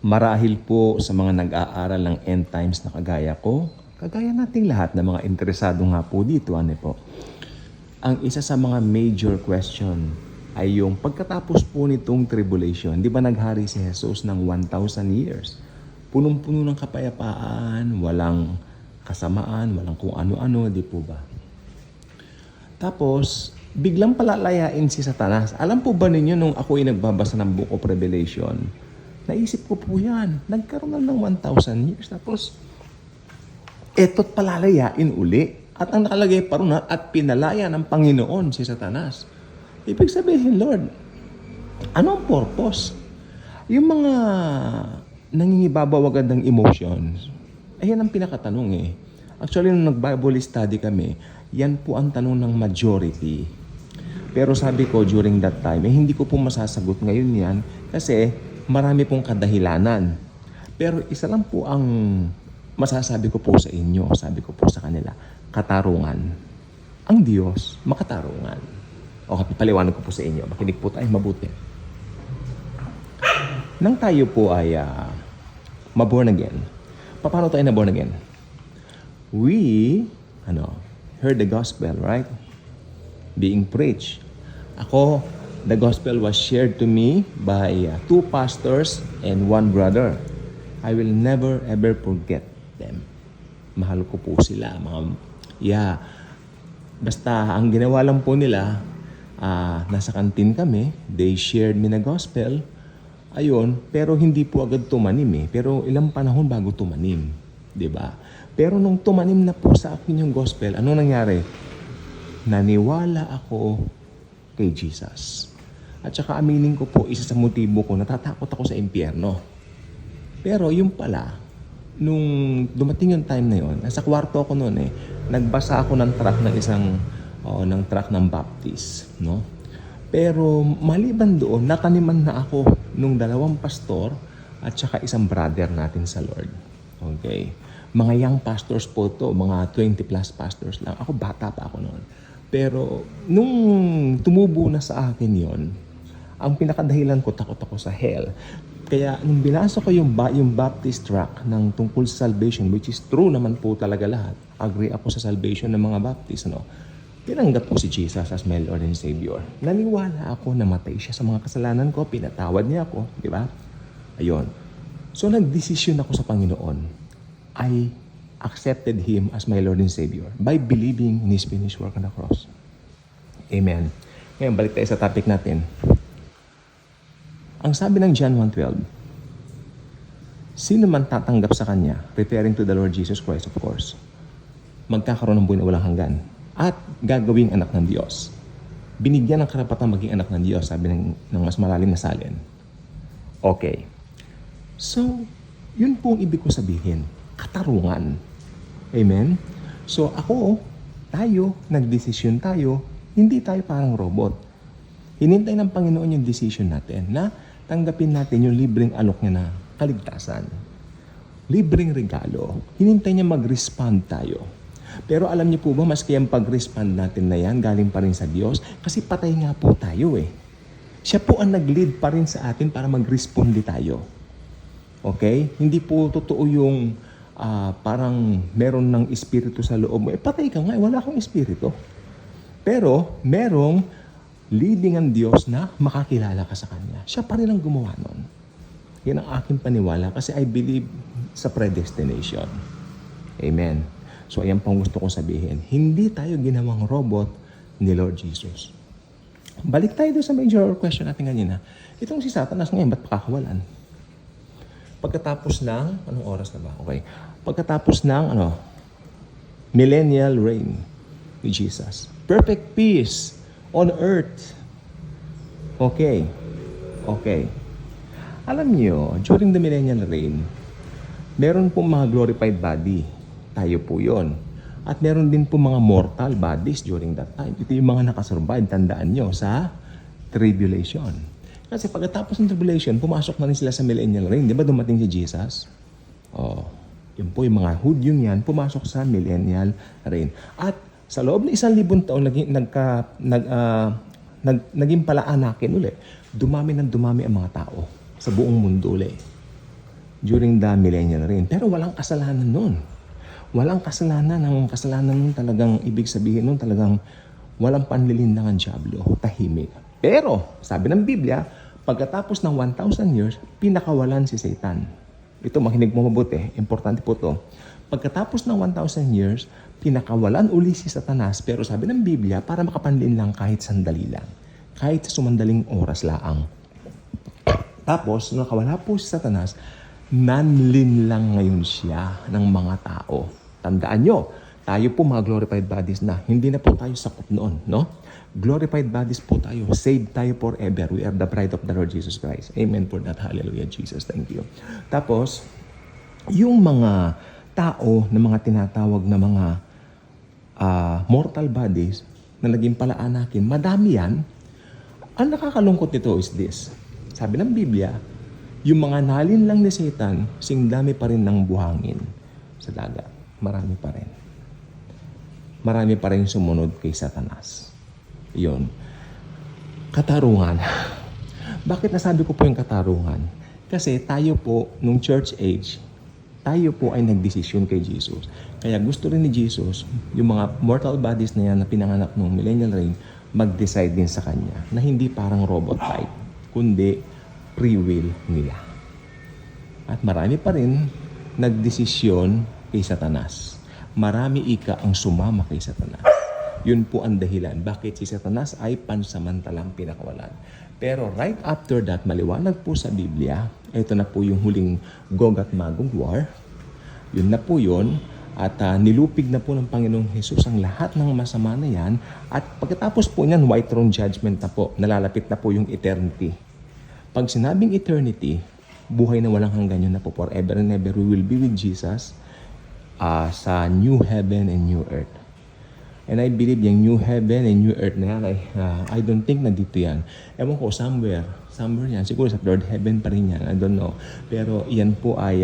Marahil po sa mga nag-aaral ng end times na kagaya ko, kagaya nating lahat na mga interesado nga po dito, ano po. Ang isa sa mga major question ay yung pagkatapos po nitong tribulation, di ba naghari si Jesus ng 1,000 years? Punong-puno ng kapayapaan, walang kasamaan, walang kung ano-ano, di po ba? Tapos, biglang palalayain si Satanas. Alam po ba ninyo nung ako ay nagbabasa ng Book of Revelation, naisip ko po yan, nagkaroon na ng 1,000 years. Tapos, eto't palalayain uli. At ang nakalagay pa rin at pinalaya ng Panginoon si Satanas. Ibig sabihin, Lord, ano ang purpose? Yung mga nangingibabaw agad ng emotions, ayan ang pinakatanong eh. Actually, nung nag-Bible study kami, yan po ang tanong ng majority. Pero sabi ko during that time, hindi ko po masasagot ngayon yan kasi marami pong kadahilanan. Pero isa lang po ang masasabi ko po sa inyo, sabi ko po sa kanila, katarungan. Ang Diyos, makatarungan. O paliwanag ko po sa inyo, makinig po tayo mabuti. Nang tayo po ay maborn again, paano tayo na born again? We, heard the gospel, right? Being preached. Ako, the gospel was shared to me by 2 pastors and 1 brother. I will never ever forget them. Mahal ko po sila. Basta ang ginawa lang po nila, nasa kantin kami, they shared me the gospel. Ayun, pero hindi po agad tumanim eh. Pero ilang panahon bago tumanim. 'Di ba? Pero nung tumanim na po sa akin yung gospel, ano nangyari? Naniwala ako kay Jesus. At saka aminin ko po, isa sa motibo ko, natatakot ako sa impyerno. Pero yung pala, nung dumating yung time na yun, nasa kwarto ako noon eh, nagbasa ako ng tract ng Baptist, no? Pero maliban doon, nataniman na ako nung 2 pastor at saka isang brother natin sa Lord. Okay? Mga young pastors po to, mga 20 plus pastors lang. Ako bata pa ako noon. Pero nung tumubo na sa akin yon, ang pinakadahilan ko, takot ako sa hell. Kaya nung binasa ko yung Baptist tract ng tungkol sa salvation, which is true naman po talaga lahat, agree ako sa salvation ng mga Baptist, tinanggap ko si Jesus as my Lord and Savior. Naniwala ako na matay siya sa mga kasalanan ko, pinatawad niya ako, di ba? Ayun. So nagdesisyon ako sa Panginoon. I accepted Him as my Lord and Savior by believing in His finished work on the cross. Amen. Ngayon, balik tayo sa topic natin. Ang sabi ng John 1:12, sino man tatanggap sa Kanya, referring to the Lord Jesus Christ, of course, magkakaroon ng buhay na walang hanggan at gagawing anak ng Diyos. Binigyan ng karapatang maging anak ng Diyos, sabi ng mas malalim na salin. Okay. So, yun po ang ibig ko sabihin. Katarungan. Amen? So, tayo, nagdesisyon tayo, hindi tayo parang robot. Hinintay ng Panginoon yung decision natin na tanggapin natin yung libreng alok niya na kaligtasan. Libreng regalo. Hinintay niya mag-respond tayo. Pero alam niyo po ba, maski ang pag-respond natin na yan, galing pa rin sa Diyos, kasi patay nga po tayo eh. Siya po ang nag-lead pa rin sa atin para mag-responde tayo. Okay? Hindi po totoo yung parang meron ng espiritu sa loob mo. Patay ka nga, wala kang espiritu. Pero merong leading ang Diyos na makakilala ka sa Kanya. Siya pa rin ang gumawa nun. Yan ang aking paniwala kasi I believe sa predestination. Amen. So ayan pang gusto kong sabihin. Hindi tayo ginawang robot ni Lord Jesus. Balik tayo doon sa major question natin kanina. Itong si Satanas ngayon, ba't pakakawalan? Pagkatapos ng, anong oras na ba? Okay. Pagkatapos ng, millennial reign ni Jesus. Perfect peace on earth. Okay. Alam niyo, during the millennial reign, meron pong mga glorified body. Tayo po yon. At meron din po mga mortal bodies during that time. Ito yung mga nakasurvive, tandaan nyo, sa tribulation. Kasi pagkatapos ng tribulation, pumasok na rin sila sa millennial reign. Di ba dumating si Jesus? Yun po yung mga Hudyong yan, pumasok sa millennial reign. At sa loob ng 1,000 taon, naging palaanakin uli. Dumami ng dumami ang mga tao sa buong mundo uli. during the millennial reign. Pero walang kasalanan nun. Walang kasalanan. Ang kasalanan nun talagang, ibig sabihin nun talagang walang panlilindang ang diablo, tahimik. Pero, sabi ng Biblia, pagkatapos ng 1,000 years, pinakawalan si Satan. Ito, makinig mo mabuti. Importante po to. Pagkatapos ng 1,000 years, pinakawalan uli si Satanas. Pero sabi ng Biblia, para makapanlin lang kahit sandali lang. Kahit sa sumandaling oras laang. Tapos, nung nakawala po si Satanas, nanlin lang ngayon siya ng mga tao. Tandaan nyo, tayo po mga glorified bodies na. Hindi na po tayo sakop noon, no? Glorified bodies po tayo. Saved tayo forever. We are the bride of the Lord Jesus Christ. Amen for that. Hallelujah, Jesus. Thank you. Tapos, yung mga tao na mga tinatawag na mga mortal bodies na naging palaanakin, madami yan. Ang nakakalungkot nito is this. Sabi ng Biblia, yung mga nalin lang ni Satan, sing dami pa rin ng buhangin sa dagat. Marami pa rin. Marami pa rin sumunod kay Satanas. Yun. Katarungan. Bakit nasabi ko po yung katarungan? Kasi tayo po, nung church age, tayo po ay nagdesisyon kay Jesus. Kaya gusto rin ni Jesus, yung mga mortal bodies na yan na pinanganak nung millennial reign, mag-decide din sa Kanya na hindi parang robot type, kundi free will nila. At marami pa rin nagdesisyon kay Satanas. Marami ang sumama kay Satanas. Yun po ang dahilan bakit si Satanas ay pansamantalang pinakawalan. Pero right after that, maliwanag po sa Biblia, ito na po yung huling Gog at Magog war. Yun na po yun. At nilupig na po ng Panginoong Jesus ang lahat ng masama na yan. At pagkatapos po niyan, white throne judgment na po. Nalalapit na po yung eternity. Pag sinabing eternity, buhay na walang hanggan yun na po. Forever and ever, we will be with Jesus sa new heaven and new earth. And I believe yung new heaven and new earth na yan, I don't think na dito yan. Ewan ko, somewhere yan. Siguro sa third heaven pa rin yan. I don't know. Pero yan po ay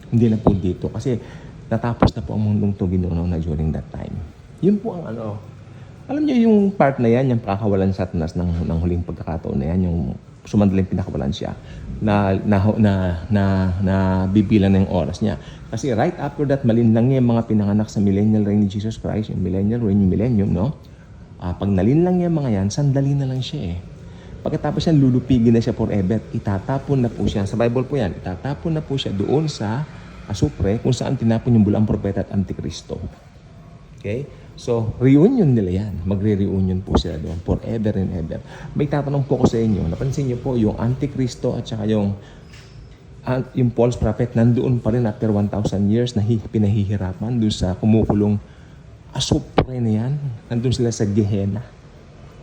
hindi na po dito. Kasi natapos na po ang mundong to ginuno na during that time. Yun po ang alam niyo yung part na yan, yung pakakawalan sa Satanas ng huling pagkakataon na yan, yung sumandaling pinakawalan siya na bibilan ng oras niya. Kasi right after that, malinlang niya yung mga pinanganak sa millennial reign ni Jesus Christ, yung millennial reign, yung millennium, no? Pag nalinlang niya mga yan, sandali na lang siya eh. Pagkatapos yan, lulupigin na siya forever. Itatapon na po siya. Sa Bible po yan, itatapon na po siya doon sa asupre kung saan tinapon yung bulang propeta at antikristo. Okay? So, reunion nila yan. Magre-reunion po sila doon forever and ever. May tatanong po ko sa inyo. Napansin niyo po yung antikristo at saka yung false prophet nandoon pa rin after 1,000 years na pinahihirapan doon sa kumukulong asupre na yan. Nandun sila sa Gehenna.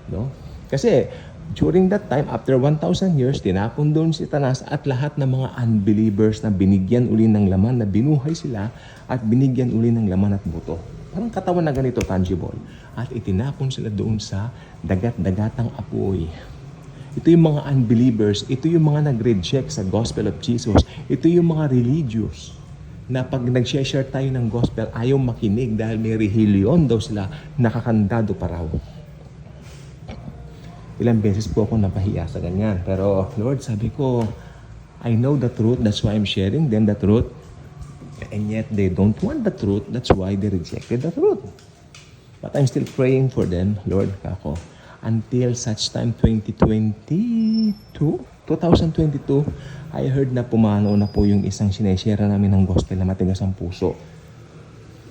No? Kasi, during that time, after 1,000 years, tinapon doon si Satanas at lahat ng mga unbelievers na binigyan uli ng laman, na binuhay sila at binigyan uli ng laman at buto. Parang katawan na ganito, tangible. At itinapon sila doon sa dagat-dagatang apoy. Ito yung mga unbelievers, ito yung mga nag-reject sa gospel of Jesus, ito yung mga religious na pag nag-share tayo ng gospel, ayaw makinig dahil may rehilyon daw sila, nakakandado pa raw. Ilang beses po ako napahiya sa ganyan. Pero Lord, sabi ko, I know the truth, that's why I'm sharing them the truth. And yet they don't want the truth, that's why they rejected the truth. But I'm still praying for them, Lord, kako. Until such time, 2022, I heard na pumano na po yung isang sineshare namin ng gospel na matigas ang puso.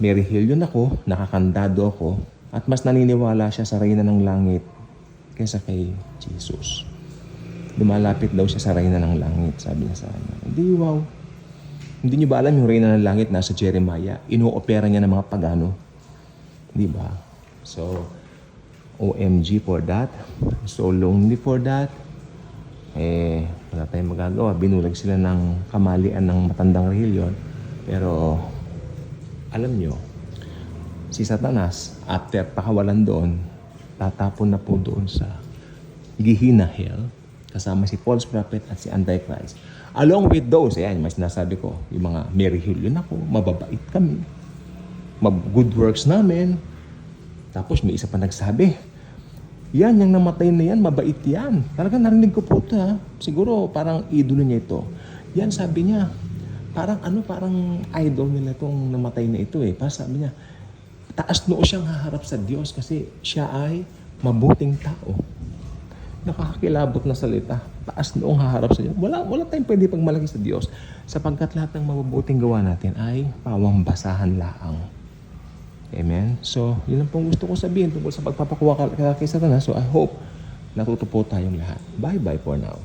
May rehilyon ako, nakakandado ako, at mas naniniwala siya sa reyna ng langit kaysa kay Jesus. Lumalapit daw siya sa reyna ng langit, sabi niya sa kanya. Hindi, wow. Hindi niyo ba alam yung reyna ng langit nasa Jeremiah? Inoopera niya ng mga pagano. Di ba? So, OMG for that. So lonely for that. Wala tayong magagawa. Binulag sila ng kamalian ng matandang rehilyon. Pero, alam nyo, si Satanas, after pakawalan doon, tatapon na po doon sa Gehenna Hell, kasama si false prophet at si Antichrist. Along with those, ayan, mas sinasabi ko, yung mga may rehilyon ako, mababait kami, good works namin. Tapos may isa pa nagsabi, yan, yung namatay na yan, mabait yan. Talagang narinig ko po ito, ha. Siguro parang idolo niya ito. Yan, sabi niya, parang idol nila itong namatay na ito eh. Para sabi niya, taas noo siyang haharap sa Diyos kasi siya ay mabuting tao. Nakakakilabot na salita. Taas noong haharap sa Diyos. Wala tayong pwede pagmalaki sa Diyos sapagkat lahat ng mabubuting gawa natin ay pawang basahan laang. Amen? So, yun lang pong gusto ko sabihin tungkol sa pagpapakuha kay Satanas. So, I hope natutupo tayong lahat. Bye-bye for now.